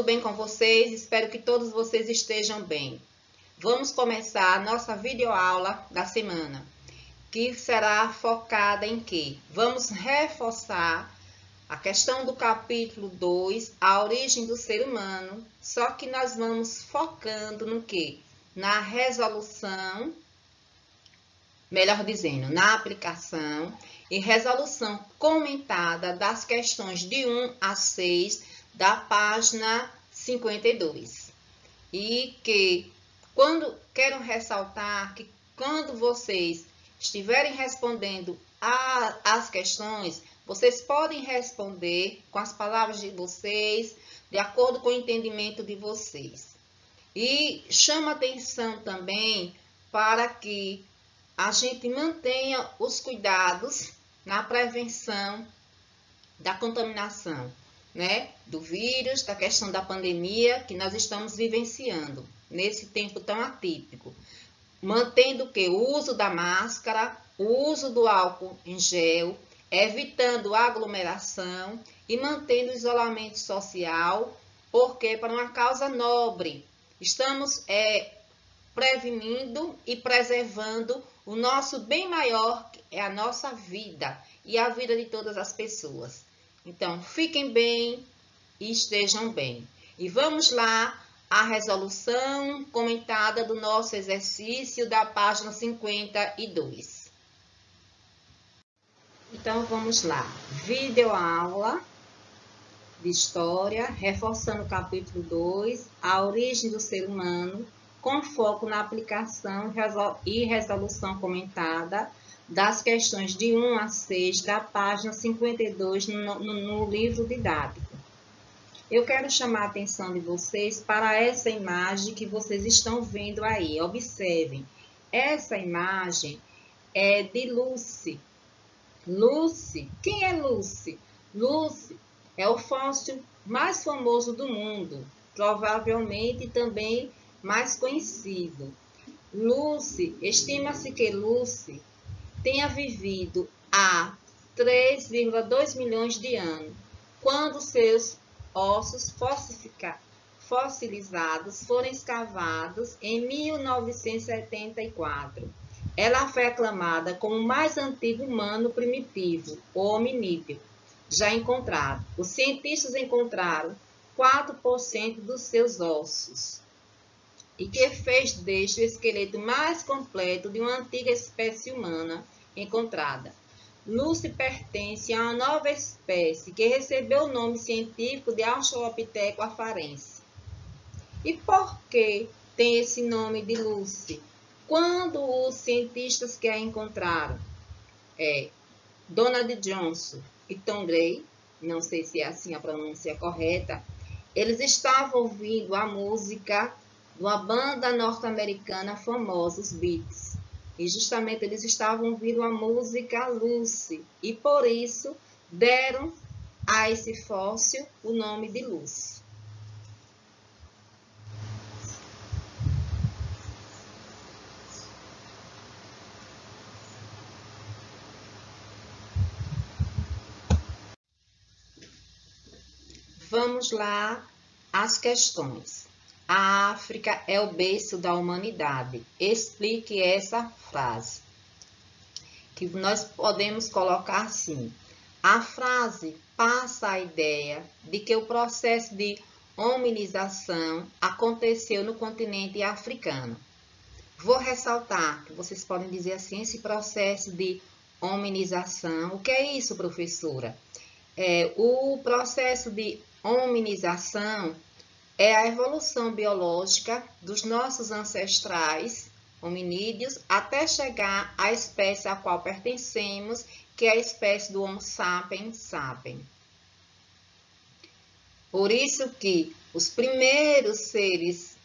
tudo bem com vocês? Espero que todos vocês estejam bem. Vamos começar a nossa videoaula da semana, que será focada em quê? Vamos reforçar a questão do capítulo 2, a origem do ser humano, só que nós vamos focando no quê? Na resolução, melhor dizendo, na aplicação e resolução comentada das questões de 1 a 6 da página 52. E que quero ressaltar que quando vocês estiverem respondendo as questões, vocês podem responder com as palavras de vocês, de acordo com o entendimento de vocês. E chama atenção também para que a gente mantenha os cuidados na prevenção da contaminação, né? Do vírus, da questão da pandemia que nós estamos vivenciando nesse tempo tão atípico. Mantendo o que? O uso da máscara, o uso do álcool em gel, evitando aglomeração e mantendo o isolamento social, porque para uma causa nobre. Estamos prevenindo e preservando o nosso bem maior, que é a nossa vida e a vida de todas as pessoas. Então, fiquem bem e estejam bem. E vamos lá à resolução comentada do nosso exercício da página 52. Então, vamos lá. Videoaula de História, reforçando o capítulo 2, a origem do ser humano, com foco na aplicação e resolução comentada das questões de 1 a 6 da página 52 no livro didático. Eu quero chamar a atenção de vocês para essa imagem que vocês estão vendo aí. Observem, essa imagem é de Lucy. Lucy, quem é Lucy? Lucy é o fóssil mais famoso do mundo, provavelmente também mais conhecido. Lucy, estima-se que Lucy tenha vivido há 3,2 milhões de anos, quando seus ossos fossilizados foram escavados em 1974. Ela foi aclamada como o mais antigo humano primitivo, ou hominídeo, já encontrado. Os cientistas encontraram 4% dos seus ossos, e que fez deste o esqueleto mais completo de uma antiga espécie humana encontrada. Lucy pertence a uma nova espécie que recebeu o nome científico de Australopithecus afarense. E por que tem esse nome de Lucy? Quando os cientistas que a encontraram, Donald Johnson e Tom Gray, não sei se é assim a pronúncia correta, eles estavam ouvindo a música de uma banda norte-americana famosa, os Beatles. E justamente eles estavam ouvindo a música Lucy. E por isso deram a esse fóssil o nome de Lucy. Vamos lá às questões. A África é o berço da humanidade. Explique essa frase. Que nós podemos colocar assim. A frase passa a ideia de que o processo de hominização aconteceu no continente africano. Vou ressaltar que vocês podem dizer assim, esse processo de hominização. O que é isso, professora? O processo de hominização é a evolução biológica dos nossos ancestrais hominídeos até chegar à espécie a qual pertencemos, que é a espécie do Homo sapiens sapiens. Por isso que os primeiros seres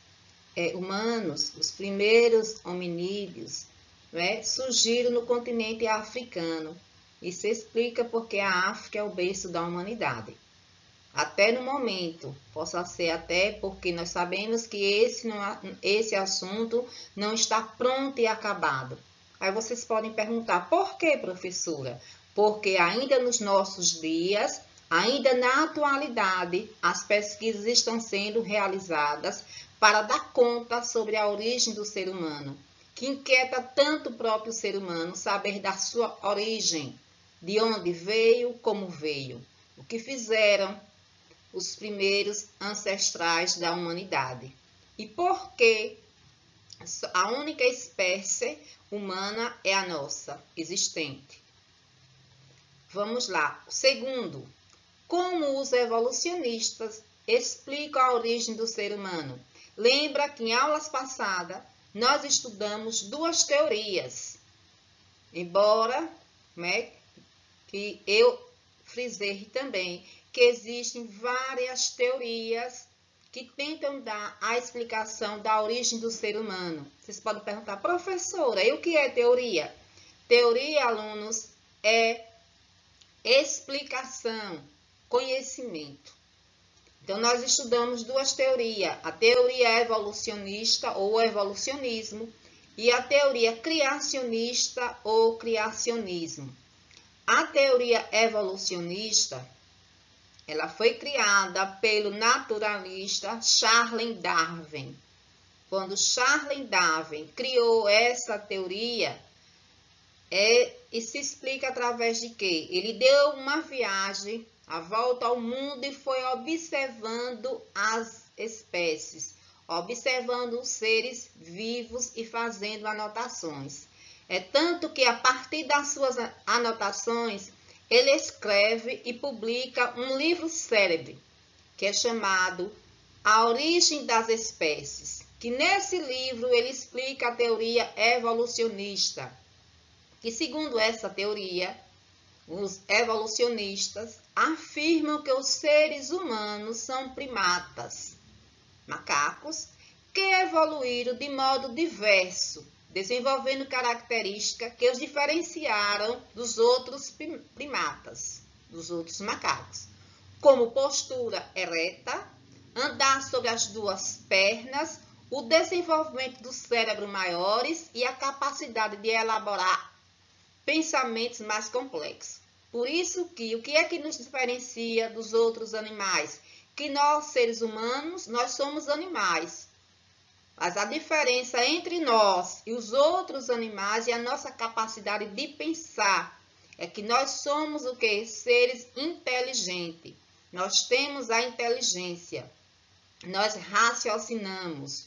humanos, os primeiros hominídeos, surgiram no continente africano. Isso explica porque a África é o berço da humanidade. Até no momento, possa ser até porque nós sabemos que esse assunto não está pronto e acabado. Aí vocês podem perguntar, por que, professora? Porque ainda nos nossos dias, Ainda na atualidade, as pesquisas estão sendo realizadas para dar conta sobre a origem do ser humano, que inquieta tanto o próprio ser humano saber da sua origem, de onde veio, como veio, o que fizeram os primeiros ancestrais da humanidade e por que a única espécie humana é a nossa existente. Vamos lá. Segundo, como os evolucionistas explicam a origem do ser humano. Lembra que em aulas passadas nós estudamos duas teorias, embora, né, que eu frisei também que existem várias teorias que tentam dar a explicação da origem do ser humano. Vocês podem perguntar, professora, e o que é teoria? Teoria, alunos, é explicação, conhecimento. Então, nós estudamos duas teorias, a teoria evolucionista ou evolucionismo e a teoria criacionista ou criacionismo. A teoria evolucionista, ela foi criada pelo naturalista Charles Darwin. Quando Charles Darwin criou essa teoria, e se explica através de quê? Ele deu uma viagem, a volta ao mundo e foi observando as espécies, observando os seres vivos e fazendo anotações. É tanto que a partir das suas anotações, ele escreve e publica um livro célebre, que é chamado A Origem das Espécies, que nesse livro ele explica a teoria evolucionista, que segundo essa teoria, os evolucionistas afirmam que os seres humanos são primatas, macacos, que evoluíram de modo diverso, desenvolvendo características que os diferenciaram dos outros primatas, dos outros macacos, como postura ereta, andar sobre as duas pernas, o desenvolvimento do cérebro maiores e a capacidade de elaborar pensamentos mais complexos. Por isso que o que é que nos diferencia dos outros animais? Que nós, seres humanos, nós somos animais. Mas a diferença entre nós e os outros animais é a nossa capacidade de pensar. É que nós somos o quê? Seres inteligentes. Nós temos a inteligência. Nós raciocinamos.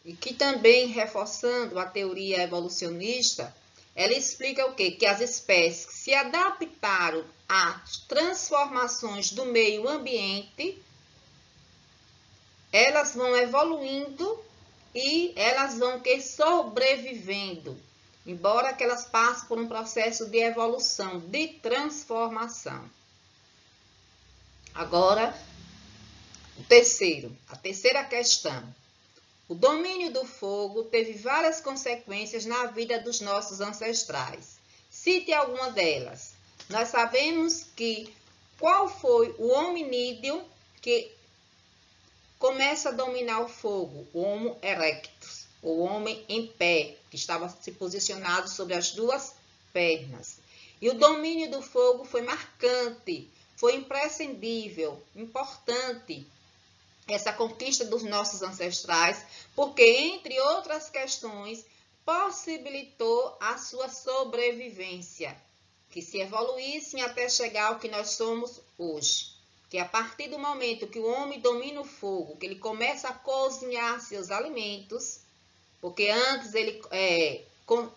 E que também, reforçando a teoria evolucionista, ela explica o quê? Que as espécies que se adaptaram às transformações do meio ambiente, elas vão evoluindo e elas vão sobrevivendo, embora que elas passem por um processo de evolução, de transformação. Agora, a terceira questão. O domínio do fogo teve várias consequências na vida dos nossos ancestrais. Cite alguma delas. Nós sabemos que qual foi o hominídeo que começa a dominar o fogo? O Homo erectus, o homem em pé, que estava se posicionado sobre as duas pernas. E o domínio do fogo foi marcante, foi imprescindível, importante, essa conquista dos nossos ancestrais, porque, entre outras questões, possibilitou a sua sobrevivência, que se evoluíssem até chegar ao que nós somos hoje. Que a partir do momento que o homem domina o fogo, que ele começa a cozinhar seus alimentos, porque antes ele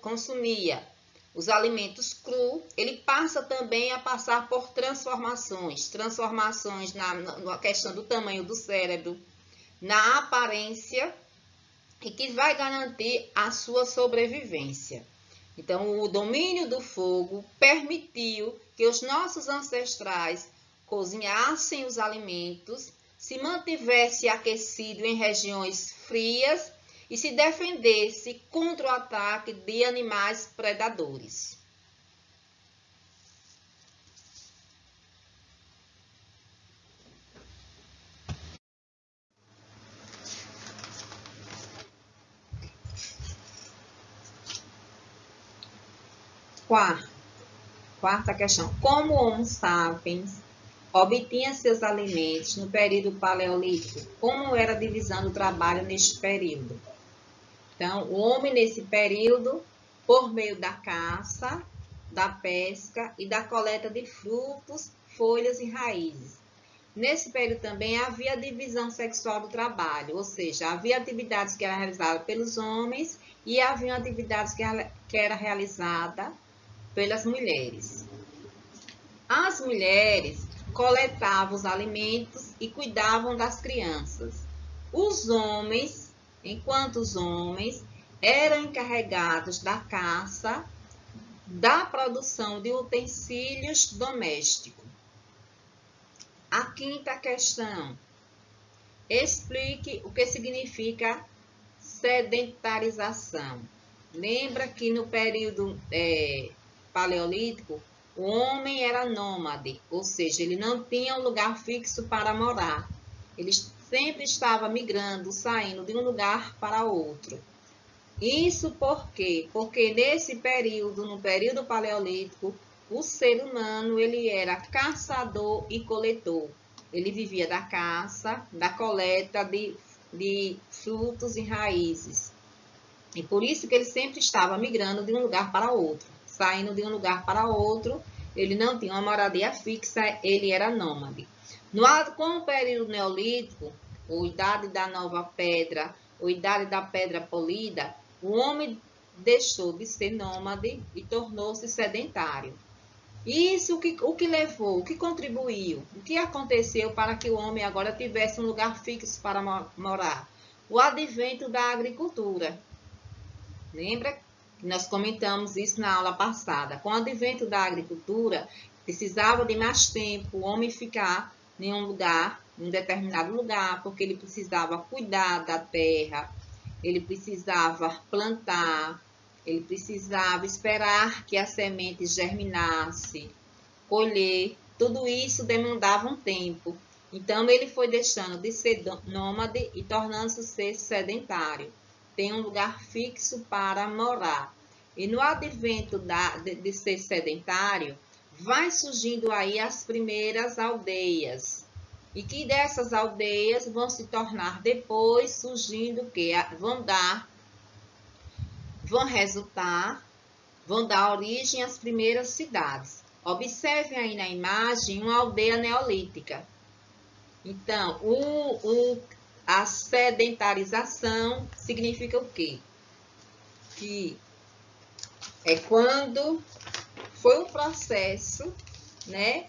consumia os alimentos crus, ele passa também a passar por transformações na questão do tamanho do cérebro, na aparência, e que vai garantir a sua sobrevivência. Então, o domínio do fogo permitiu que os nossos ancestrais cozinhassem os alimentos, se mantivesse aquecido em regiões frias e se defendesse contra o ataque de animais predadores. Quarta questão. Como o Homo sapiens obtinha seus alimentos no período paleolítico? Como era a divisão do trabalho neste período? Então, o homem nesse período, por meio da caça, da pesca e da coleta de frutos, folhas e raízes. Nesse período também havia divisão sexual do trabalho, ou seja, havia atividades que eram realizadas pelos homens e havia atividades que era realizada pelas mulheres. As mulheres coletavam os alimentos e cuidavam das crianças. Os homens, enquanto os homens eram encarregados da caça, da produção de utensílios domésticos. A quinta questão. Explique o que significa sedentarização. Lembra que no período paleolítico, o homem era nômade, ou seja, ele não tinha um lugar fixo para morar. Ele sempre estava migrando, saindo de um lugar para outro. Isso por quê? Porque nesse período, no período paleolítico, o ser humano ele era caçador e coletor. Ele vivia da caça, da coleta de frutos e raízes. E por isso que ele sempre estava migrando de um lugar para outro. Saindo de um lugar para outro, ele não tinha uma moradia fixa, ele era nômade. Com o período neolítico, ou idade da nova pedra, ou idade da pedra polida, o homem deixou de ser nômade e tornou-se sedentário. Isso o que levou, o que contribuiu, o que aconteceu para que o homem agora tivesse um lugar fixo para morar? O advento da agricultura. Lembra que nós comentamos isso na aula passada? Com o advento da agricultura, precisava de mais tempo o homem ficar em um lugar, em um determinado lugar, porque ele precisava cuidar da terra, ele precisava plantar, ele precisava esperar que a semente germinasse, colher. Tudo isso demandava um tempo. Então, ele foi deixando de ser nômade e tornando-se ser sedentário. Tem um lugar fixo para morar. E no advento de ser sedentário, vai surgindo aí as primeiras aldeias. E que dessas aldeias vão se tornar depois surgindo o quê? Vão dar origem às primeiras cidades. Observem aí na imagem uma aldeia neolítica. Então, a sedentarização significa o quê? Que é quando foi um processo, né,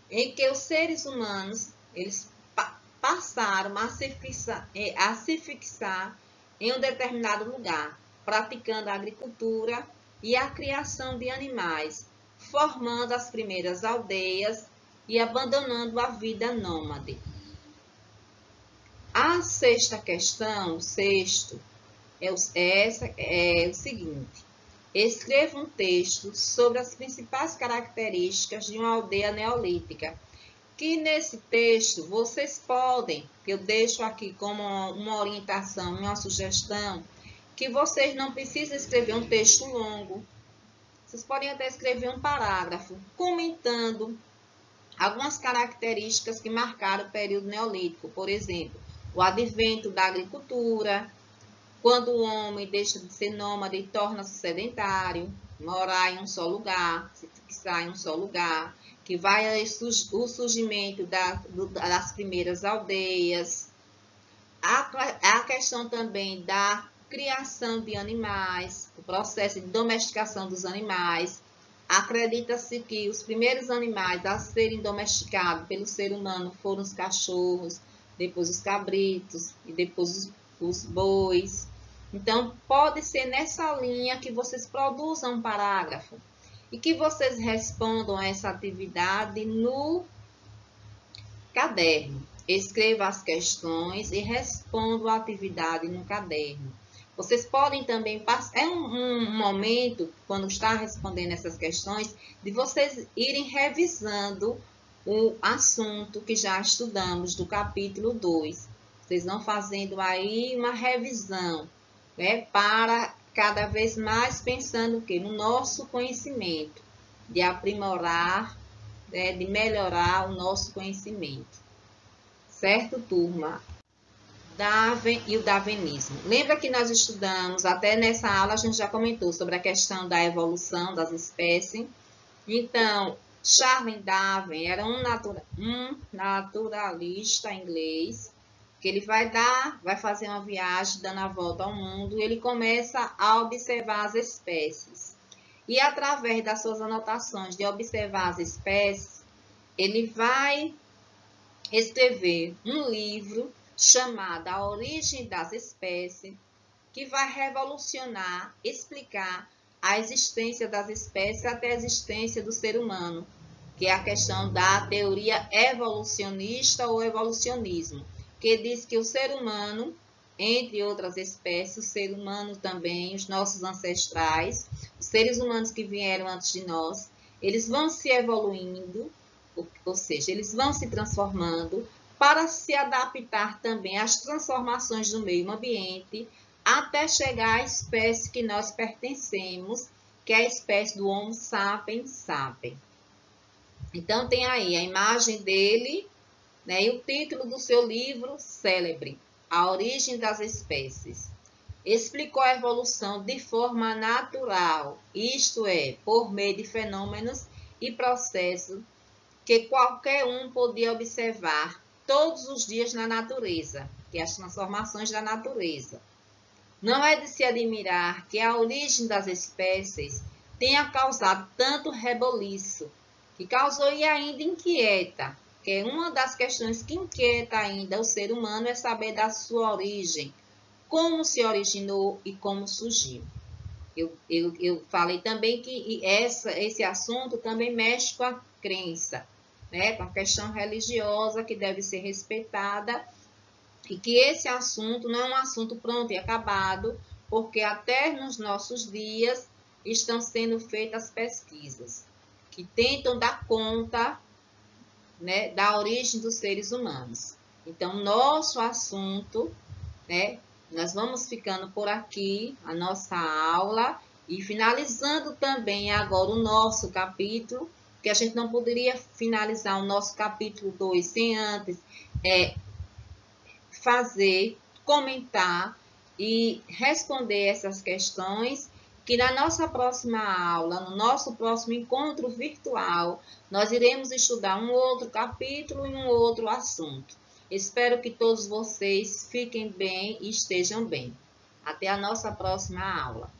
em que os seres humanos eles passaram a se fixar em um determinado lugar, praticando a agricultura e a criação de animais, formando as primeiras aldeias e abandonando a vida nômade. A sexta questão, o sexto, é o seguinte. Escreva um texto sobre as principais características de uma aldeia neolítica. Que nesse texto vocês podem, que eu deixo aqui como uma orientação, uma sugestão, que vocês não precisam escrever um texto longo. Vocês podem até escrever um parágrafo comentando algumas características que marcaram o período neolítico. Por exemplo, o advento da agricultura, quando o homem deixa de ser nômade e torna-se sedentário, morar em um só lugar, se fixar em um só lugar, que vai o surgimento das primeiras aldeias, a questão também da criação de animais, o processo de domesticação dos animais. Acredita-se que os primeiros animais a serem domesticados pelo ser humano foram os cachorros, depois os cabritos e depois os bois. Então, pode ser nessa linha que vocês produzam um parágrafo e que vocês respondam a essa atividade no caderno. Escreva as questões e respondam a atividade no caderno. Vocês podem também passar, é um momento, quando está respondendo essas questões, de vocês irem revisando o assunto que já estudamos do capítulo 2. Vocês vão fazendo aí uma revisão, né, para cada vez mais pensando o quê? No nosso conhecimento, de aprimorar né, de melhorar o nosso conhecimento. Certo, turma? Darwin e o darwinismo. Lembra que nós estudamos, até nessa aula a gente já comentou sobre a questão da evolução das espécies. Então, Charles Darwin era um naturalista inglês, que ele vai fazer uma viagem dando a volta ao mundo e ele começa a observar as espécies. E através das suas anotações de observar as espécies, ele vai escrever um livro chamado A Origem das Espécies, que vai revolucionar, explicar a existência das espécies até a existência do ser humano, que é a questão da teoria evolucionista ou evolucionismo, que diz que o ser humano, entre outras espécies, o ser humano também, os nossos ancestrais, os seres humanos que vieram antes de nós, eles vão se evoluindo, ou seja, eles vão se transformando para se adaptar também às transformações do meio ambiente, até chegar à espécie que nós pertencemos, que é a espécie do Homo sapiens sapiens. Então, tem aí a imagem dele, né, e o título do seu livro célebre, A Origem das Espécies. Explicou a evolução de forma natural, isto é, por meio de fenômenos e processos que qualquer um podia observar todos os dias na natureza, que é as transformações da natureza. Não é de se admirar que a origem das espécies tenha causado tanto reboliço, que causou e ainda inquieta, que é uma das questões que inquieta ainda o ser humano é saber da sua origem, como se originou e como surgiu. Eu falei também que esse assunto também mexe com a crença, né, com a questão religiosa que deve ser respeitada, e que esse assunto não é um assunto pronto e acabado, porque até nos nossos dias estão sendo feitas pesquisas que tentam dar conta, né, da origem dos seres humanos. Então, nosso assunto, né, nós vamos ficando por aqui, a nossa aula, e finalizando também agora o nosso capítulo, que a gente não poderia finalizar o nosso capítulo 2 sem antes fazer, comentar e responder essas questões, que na nossa próxima aula, no nosso próximo encontro virtual, nós iremos estudar um outro capítulo e um outro assunto. Espero que todos vocês fiquem bem e estejam bem. Até a nossa próxima aula.